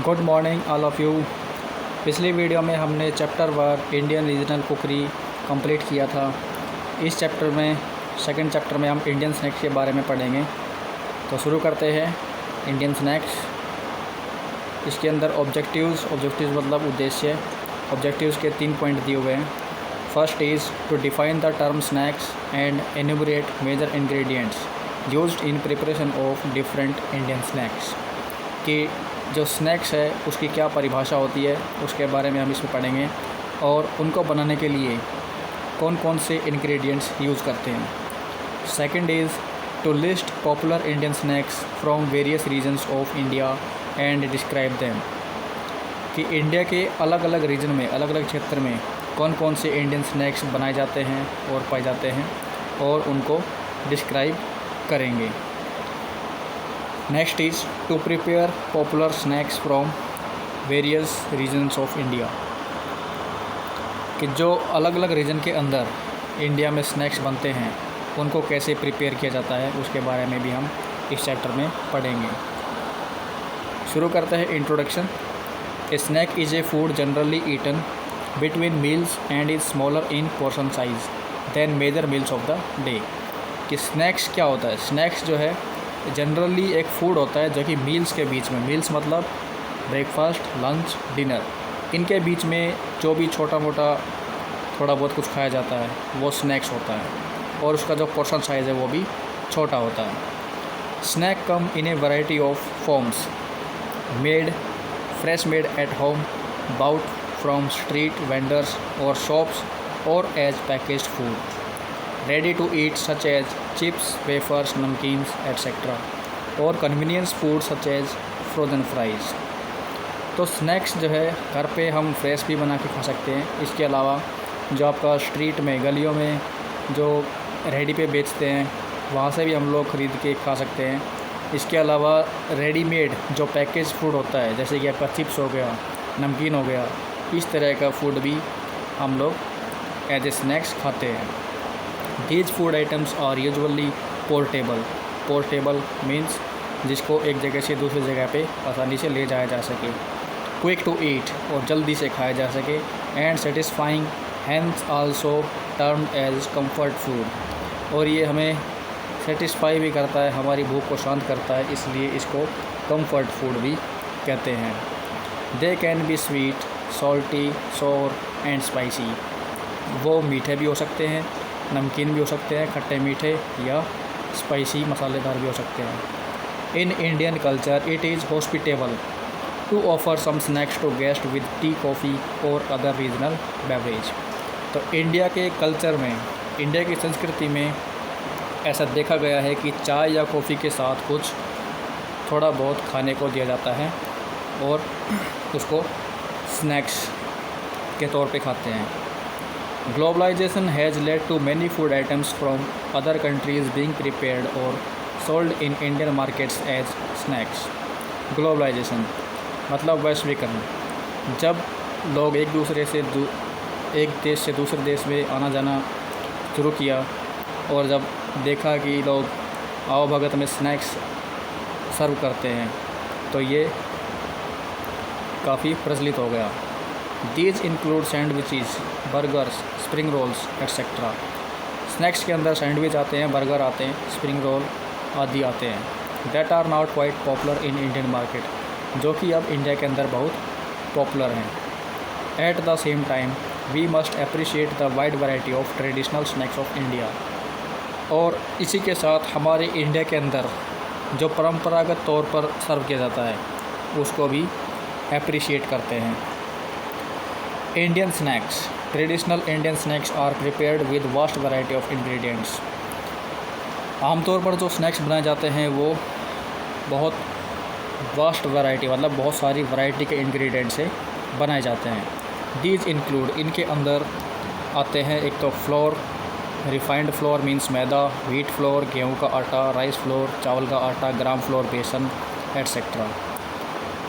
Good morning all of you. पिछली video में हमने चैप्टर 1 इंडियन रीजनल कुकरी कंप्लीट किया था। इस चैप्टर में सेकंड चैप्टर में हम इंडियन स्नैक्स के बारे में पढ़ेंगे। तो शुरू करते हैं। इंडियन स्नैक्स, इसके अंदर ऑब्जेक्टिव्स मतलब उद्देश्य। ऑब्जेक्टिव्स के 3 पॉइंट दिए हुए हैं। First is to define the term snacks and enumerate major ingredients used in preparation of different Indian snacks. कि जो स्नैक्स है उसकी क्या परिभाषा होती है उसके बारे में हम इसमें पढ़ेंगे, और उनको बनाने के लिए कौन कौन से इंग्रेडिएंट्स यूज़ करते हैं। Second is to list popular Indian snacks from various regions of India and describe them. कि इंडिया के अलग अलग रीजन में, अलग अलग क्षेत्र में कौन कौन से इंडियन स्नैक्स बनाए जाते हैं और पाए जाते हैं, और उनको डिस्क्राइब करेंगे। Next is to prepare popular snacks from various regions of India. कि जो अलग अलग रीजन के अंदर इंडिया में स्नैक्स बनते हैं उनको कैसे प्रिपेयर किया जाता है उसके बारे में भी हम इस चैप्टर में पढ़ेंगे। शुरू करते हैं introduction. A snack is a food generally eaten between meals and is smaller in portion size than major meals of the day. कि स्नैक्स क्या होता है? स्नैक्स जो है जनरली एक फूड होता है जो कि मील्स के बीच में, मील्स मतलब ब्रेकफास्ट, लंच, डिनर, इनके बीच में जो भी छोटा मोटा थोड़ा बहुत कुछ खाया जाता है वो स्नैक्स होता है, और उसका जो पोर्शन साइज़ है वो भी छोटा होता है। Snack come in a variety of forms, made fresh, made at home, bought from street vendors और शॉप्स, और as packaged food ready to eat such as chips, wafers, namkeens etcetera, और convenience food such as frozen fries. तो snacks जो है घर पे हम fresh भी बना के खा सकते हैं। इसके अलावा जो आपका स्ट्रीट में, गलियों में जो रेडी पे बेचते हैं वहाँ से भी हम लोग ख़रीद के खा सकते हैं। इसके अलावा रेडीमेड जो पैकेज फूड होता है, जैसे कि आपका चिप्स हो गया, नमकीन हो गया, इस तरह का फूड भी हम लोग एज ए स्नैक्स खाते हैं। These food items are usually portable. Portable means जिसको एक जगह से दूसरी जगह पे आसानी से ले जाया जा सके। Quick to eat, और जल्दी से खाया जा सके। And satisfying, hence also termed as comfort food। और ये हमें सेटिस्फाई भी करता है, हमारी भूख को शांत करता है, इसलिए इसको comfort food भी कहते हैं। They can be sweet, salty, sour and spicy। वो मीठे भी हो सकते हैं, नमकीन भी हो सकते हैं, खट्टे मीठे, या स्पाइसी मसालेदार भी हो सकते हैं। In Indian culture it is hospitable to offer some snacks to guest with tea, coffee और अदर रीजनल बेवरेज। तो इंडिया के कल्चर में, इंडिया की संस्कृति में ऐसा देखा गया है कि चाय या कॉफ़ी के साथ कुछ थोड़ा बहुत खाने को दिया जाता है और उसको स्नैक्स के तौर पे खाते हैं। Globalization has led to many food items from other countries being prepared or sold in Indian markets as snacks। Globalization मतलब वैश्वीकरण। जब लोग एक देश से दूसरे देश में आना जाना शुरू किया, और जब देखा कि लोग आवभगत में स्नैक्स सर्व करते हैं, तो ये काफ़ी प्रचलित हो गया। These include sandwiches, burgers, spring rolls etcetera. Snacks के अंदर सैंडविच आते हैं, बर्गर आते हैं, स्प्रिंग रोल आदि आते हैं। That are not quite popular in Indian market, जो कि अब इंडिया के अंदर बहुत पॉपुलर हैं। At the same time we must appreciate the wide variety of traditional snacks of India. और इसी के साथ हमारे इंडिया के अंदर जो परंपरागत तौर पर सर्व किया जाता है उसको भी अप्रिशिएट करते हैं। Indian snacks, traditional Indian snacks are prepared with vast variety of ingredients. आमतौर पर जो स्नैक्स बनाए जाते हैं वो बहुत वास्ट वैरायटी मतलब बहुत सारी वैरायटी के इंग्रेडिएंट से बनाए जाते हैं। दीज इंक्लूड, इनके अंदर आते हैं एक तो flour, refined flour means maida, wheat flour गेहूं का आटा, राइस फ्लोर चावल का आटा, gram flour besan etcetera.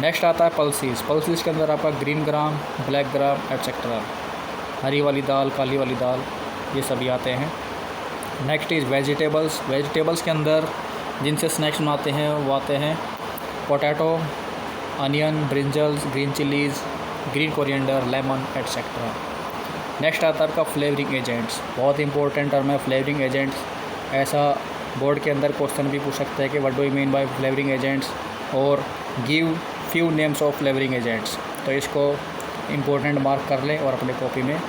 Next आता है पल्सीज। पल्सीज के अंदर आपका green gram, black gram etcetera, हरी वाली दाल, काली वाली दाल, ये सभी आते हैं। Next is vegetables. वेजिटेबल्स के अंदर जिनसे स्नैक्स बनाते हैं वो आते हैं potato, onion, brinjals, green chillies, green coriander, lemon etcetera. Next आता है आपका फ्लेवरिंग एजेंट्स। बहुत इंपॉर्टेंट टर्म है फ्लेवरिंग एजेंट्स। ऐसा बोर्ड के अंदर क्वेश्चन भी पूछ सकते हैं कि what do you mean by flavouring agents, और give few names of flavouring agents. तो इसको इम्पोर्टेंट मार्क कर लें और अपने कॉपी में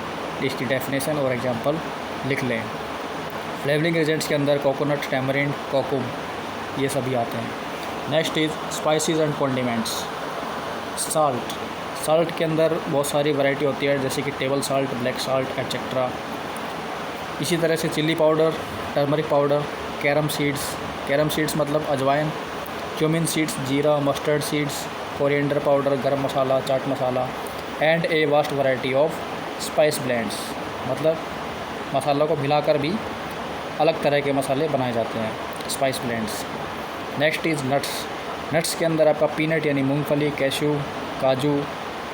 इसकी डेफिनेशन और एग्जांपल लिख लें। फ्लेवरिंग एजेंट्स के अंदर कोकोनट, टैमरिंड, कोकुम, ये सभी आते हैं। Next is spices and condiments. Salt के अंदर बहुत सारी वैरायटी होती है, जैसे कि table salt, black salt etcetera. इसी तरह से chilli powder, turmeric powder, carom seeds मतलब अजवाइन, क्यूमिन सीड्स, जीरा, mustard seeds, coriander powder, garam masala, chaat masala, and a vast variety of spice blends, मतलब मसालों को मिलाकर भी अलग तरह के मसाले बनाए जाते हैं, spice blends. Next is nuts के अंदर आपका पीनट यानी मूंगफली, कैश्यू, काजू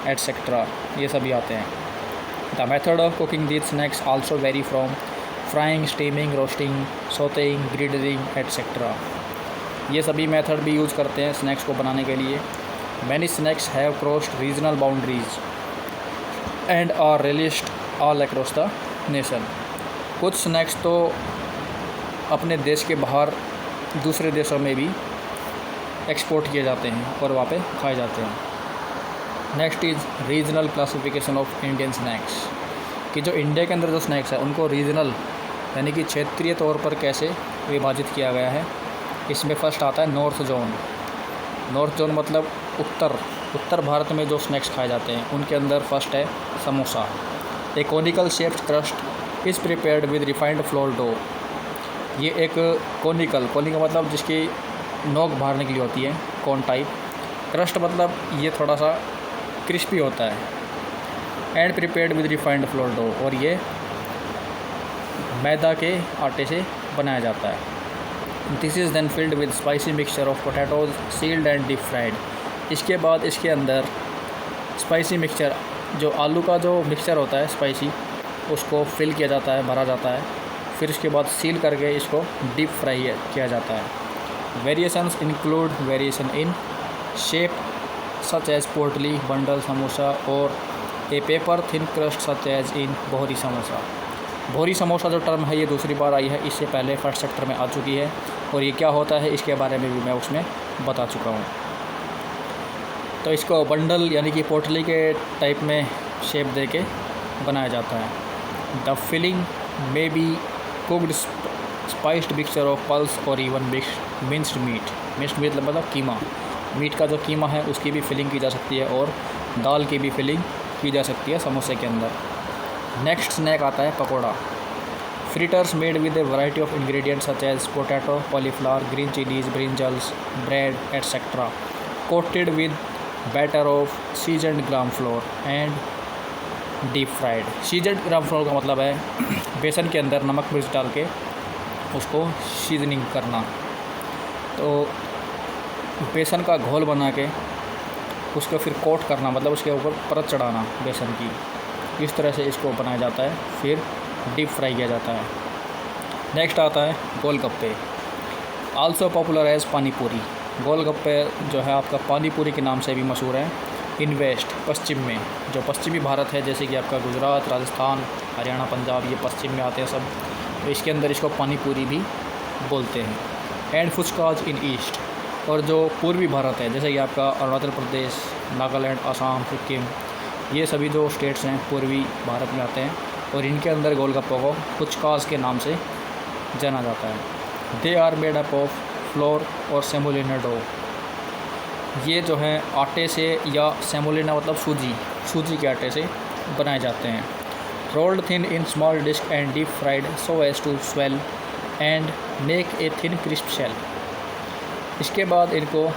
एटसेट्रा, ये सभी आते हैं। The method of cooking these snacks also vary from frying, steaming, roasting, sauteing, griddling etcetera. ये सभी मेथड भी यूज़ करते हैं स्नैक्स को बनाने के लिए। Many snacks have crossed regional boundaries and are relished all across the nation. कुछ स्नैक्स तो अपने देश के बाहर दूसरे देशों में भी एक्सपोर्ट किए जाते हैं और वहाँ पे खाए जाते हैं। Next is regional classification of Indian snacks, कि जो इंडिया के अंदर जो स्नैक्स है उनको रीजनल यानी कि क्षेत्रीय तौर पर कैसे विभाजित किया गया है। इसमें फर्स्ट आता है नॉर्थ जोन मतलब उत्तर भारत में जो स्नैक्स खाए जाते हैं उनके अंदर फर्स्ट है samosa. A conical shaped crust is prepared with refined flour dough. ये एक कोनिकल मतलब जिसकी नोक बाहर निकली होती है, कोन टाइप। क्रस्ट मतलब ये थोड़ा सा क्रिस्पी होता है। And prepared with refined flour dough, और ये मैदा के आटे से बनाया जाता है। This is then filled with spicy mixture of potatoes, sealed and deep fried. इसके बाद इसके अंदर स्पाइसी मिक्सचर, जो आलू का जो मिक्सचर होता है स्पाइसी, उसको फिल किया जाता है, भरा जाता है। फिर इसके बाद सील करके इसको डीप फ्राई किया जाता है। Variations include variation in shape such as potli, bundle samosa, और a paper thin crust such as in Bohri samosa. Bohri samosa जो टर्म है ये दूसरी बार आई है, इससे पहले फर्स्ट सेक्टर में आ चुकी है, और ये क्या होता है इसके बारे में भी मैं उसमें बता चुका हूँ। तो इसको बंडल यानी कि पोटली के टाइप में शेप दे के बनाया जाता है। The filling may be cooked spiced mixture of pulse और इवन मिक्स्ड मीट मतलब कीमा। मीट का जो कीमा है उसकी भी फिलिंग की जा सकती है, और दाल की भी फिलिंग की जा सकती है समोसे के अंदर। नेक्स्ट स्नैक आता है pakora. Fritters made with a variety of ingredients such as potato, cauliflower, green chillies, brinjals, bread etcetera, coated with batter of seasoned gram flour and deep fried. Seasoned gram flour का मतलब है बेसन के अंदर नमक मिर्च डाल के उसको सीजनिंग करना। तो बेसन का घोल बना के उसको फिर कोट करना, मतलब उसके ऊपर परत चढ़ाना बेसन की। इस तरह से इसको बनाया जाता है, फिर डीप फ्राई किया जाता है। नेक्स्ट आता है गोलगप्पे, आल्सो पॉपुलर एज पानीपुरी। गोलगप्पे जो है आपका पानीपुरी के नाम से भी मशहूर है। इन वेस्ट, पश्चिम में, जो पश्चिमी भारत है जैसे कि आपका गुजरात, राजस्थान, हरियाणा, पंजाब, ये पश्चिम में आते हैं सब, तो इसके अंदर इसको पानीपुरी भी बोलते हैं। एंड फुचकाज इन ईस्ट, और जो पूर्वी भारत है जैसे कि आपका अरुणाचल प्रदेश, नागालैंड, असम, सिक्किम, ये सभी जो स्टेट्स हैं पूर्वी भारत में आते हैं, और इनके अंदर गोलगप्पों को फुचकाज के नाम से जाना जाता है। They are made up of flour और सेमोलिना डो। ये जो है आटे से, या सेमोलिना मतलब सूजी के आटे से बनाए जाते हैं। Rolled thin in small disc and deep fried so as to swell and make a thin crisp shell. इसके बाद इनको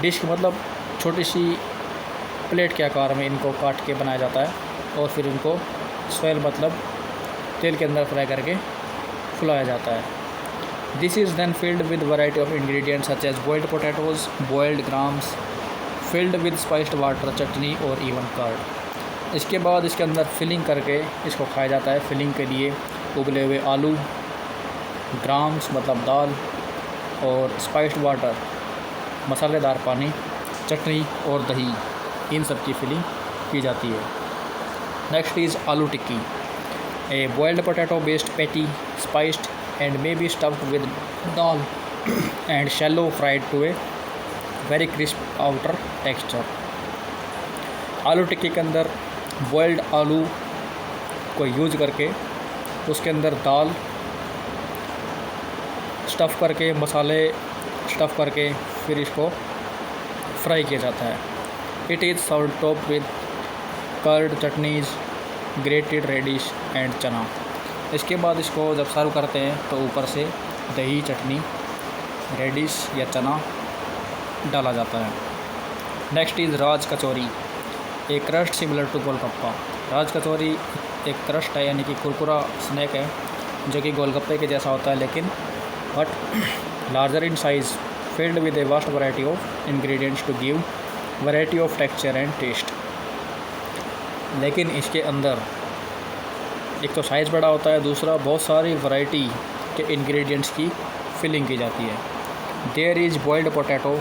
डिस्क मतलब छोटी सी प्लेट के आकार में इनको काट के बनाया जाता है, और फिर इनको स्वेल मतलब तेल के अंदर फ्राई करके फुलाया जाता है। This is then filled with variety of ingredients such as boiled potatoes, boiled grams, filled with spiced water, chutney और इवन कर्ड। इसके बाद इसके अंदर फिलिंग करके इसको खाया जाता है। फिलिंग के लिए उबले हुए आलू, ग्राम्स मतलब दाल, और स्पाइस्ड वाटर मसालेदार पानी चटनी और दही, इन सब की फिलिंग की जाती है। Next is aloo tikki, a boiled potato based patty, spiced and may be stuffed with dal and shallow fried to a very crisp outer texture. Aloo tikki के अंदर बॉइल्ड आलू को यूज करके उसके अंदर दाल स्टफ़ करके, मसाले स्टफ़ करके फिर इसको फ्राई किया जाता है। It is served top with curd, chutneys, grated radish and chana. इसके बाद इसको जब सर्व करते हैं तो ऊपर से दही, चटनी, रेडिश या चना डाला जाता है। नेक्स्ट इज़ राज कचौरी, एक क्रस्ट सिमिलर टू गोलगप्पा। राज कचौरी एक क्रस्ट है, यानी कि कुरकुरा स्नैक है जो कि गोलगप्पे के जैसा होता है, लेकिन but larger in size, filled with a vast variety of ingredients to give variety of texture and taste. लेकिन इसके अंदर एक तो साइज़ बड़ा होता है, दूसरा बहुत सारी वैरायटी के इंग्रेडिएंट्स की फिलिंग की जाती है। There is boiled potato,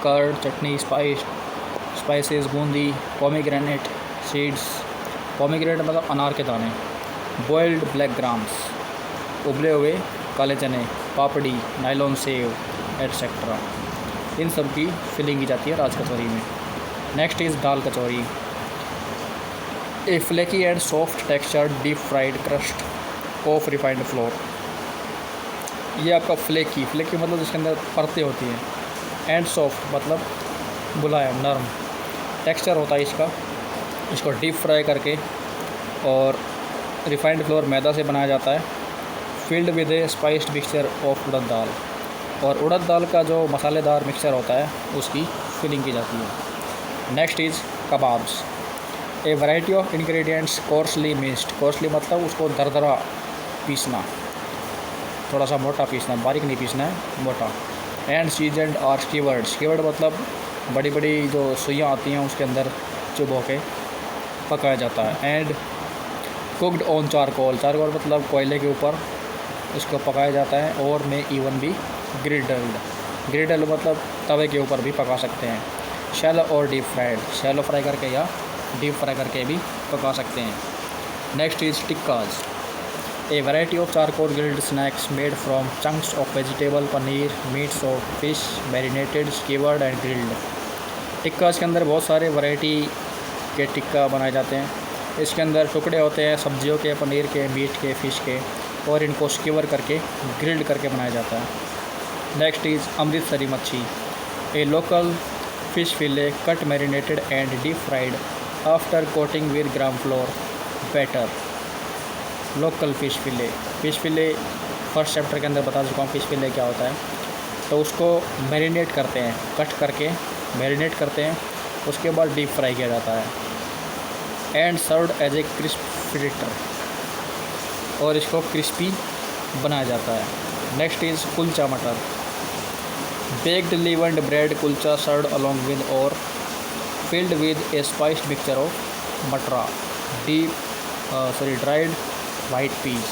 curd, chutney, spices, boondi, pomegranate seeds, pomegranate मतलब अनार के दाने, बॉइल्ड ब्लैक ग्राम्स, उबले हुए काले चने, पापड़ी, नायलॉन सेव एटसेट्रा, इन सब की फिलिंग की जाती है राज कचौरी में। Next is dal kachori, A flaky and soft textured deep fried crust of refined floor. ये आपका फ्लेकी मतलब जिसके अंदर परतें होती हैं, एंड सॉफ्ट मतलब मुलायम, नरम टेक्सचर होता है इसका। इसको डीप फ्राई करके और रिफाइंड फ्लोर मैदा से बनाया जाता है, filled with a spiced mixture of urad dal, और उड़द दाल का जो मसालेदार मिक्सचर होता है उसकी फिलिंग की जाती है। Next is kebabs, A variety of ingredients coarsely mixed, coarsely मतलब उसको दरदरा पीसना, थोड़ा सा मोटा पीसना, बारीक नहीं पीसना है, मोटा। एंड सीजनड और स्कीवर्ड मतलब बड़ी बड़ी जो सुइयाँ आती हैं उसके अंदर चुभो के पकाया जाता है। एंड कुकड ऑन चारकोल मतलब कोयले के ऊपर इसको पकाया जाता है, और में इवन भी ग्रिडल्ड मतलब तवे के ऊपर भी पका सकते हैं। शैलो और डीप फ्राइड, शैलो फ्राई करके या डीप फ्राई करके भी पका सकते हैं। Next is tikkas, a variety of charcoal grilled snacks made from chunks of vegetable, paneer, meats of fish, marinated, skewered and grilled. Tikkas के अंदर बहुत सारे वैरायटी के टिक्का बनाए जाते हैं। इसके अंदर टुकड़े होते हैं सब्जियों के, पनीर के, मीट के, फ़िश के, और इनको स्कीवर करके ग्रिल्ड करके बनाया जाता है। Next is Amritsari machchi, a local fish fillet cut, marinated and deep fried after coating with gram flour batter. Local fish fillet first chapter के अंदर बता चुका हूँ फ़िश फिले क्या होता है। तो उसको मैरिनेट करते हैं, कट करके मैरिनेट करते हैं, उसके बाद डीप फ्राई किया जाता है। And served as a crisp fritter, और इसको क्रिस्पी बनाया जाता है। Next is kulcha matar, baked leavened bread kulcha served along with और filled with a spiced mixture of matra, dried white peas,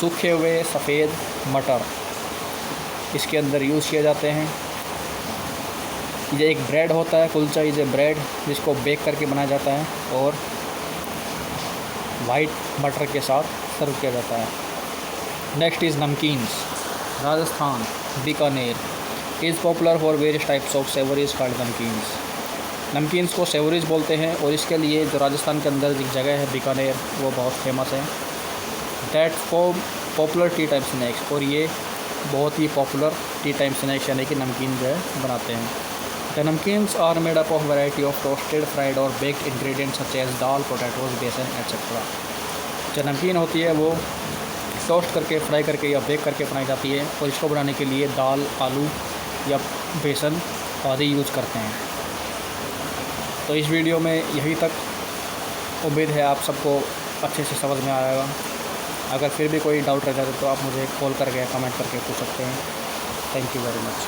सूखे हुए सफ़ेद मटर इसके अंदर यूज़ किए जाते हैं। ये एक ब्रेड होता है, कुलचा इज़ ए ब्रेड जिसको बेक करके बनाया जाता है और वाइट मटर के साथ सर्व किया जाता है। Next is namkeens, Rajasthan Bikaner is popular for various types of savouries called namkeens. Namkeens को सेवरीज बोलते हैं, और इसके लिए जो राजस्थान के अंदर एक जगह है बीकानेर, वो बहुत फेमस है। That for popular tea time snacks, और ये बहुत ही पॉपुलर टी टाइम स्नैक्स यानी कि नमकीन जो है बनाते हैं। The namkeens are made up of variety of toasted, fried और baked ingredients such as dal, potatoes, besan etcetera. जो नमकीन होती है वो टोस्ट करके, फ्राई करके या बेक करके बनाई जाती है, और इसको बनाने के लिए दाल, आलू या बेसन आदि यूज करते हैं। तो इस वीडियो में यही तक, उम्मीद है आप सबको अच्छे से समझ में आएगा। अगर फिर भी कोई डाउट रह जाए तो आप मुझे कॉल करके, कमेंट करके पूछ सकते हैं। Thank you very much.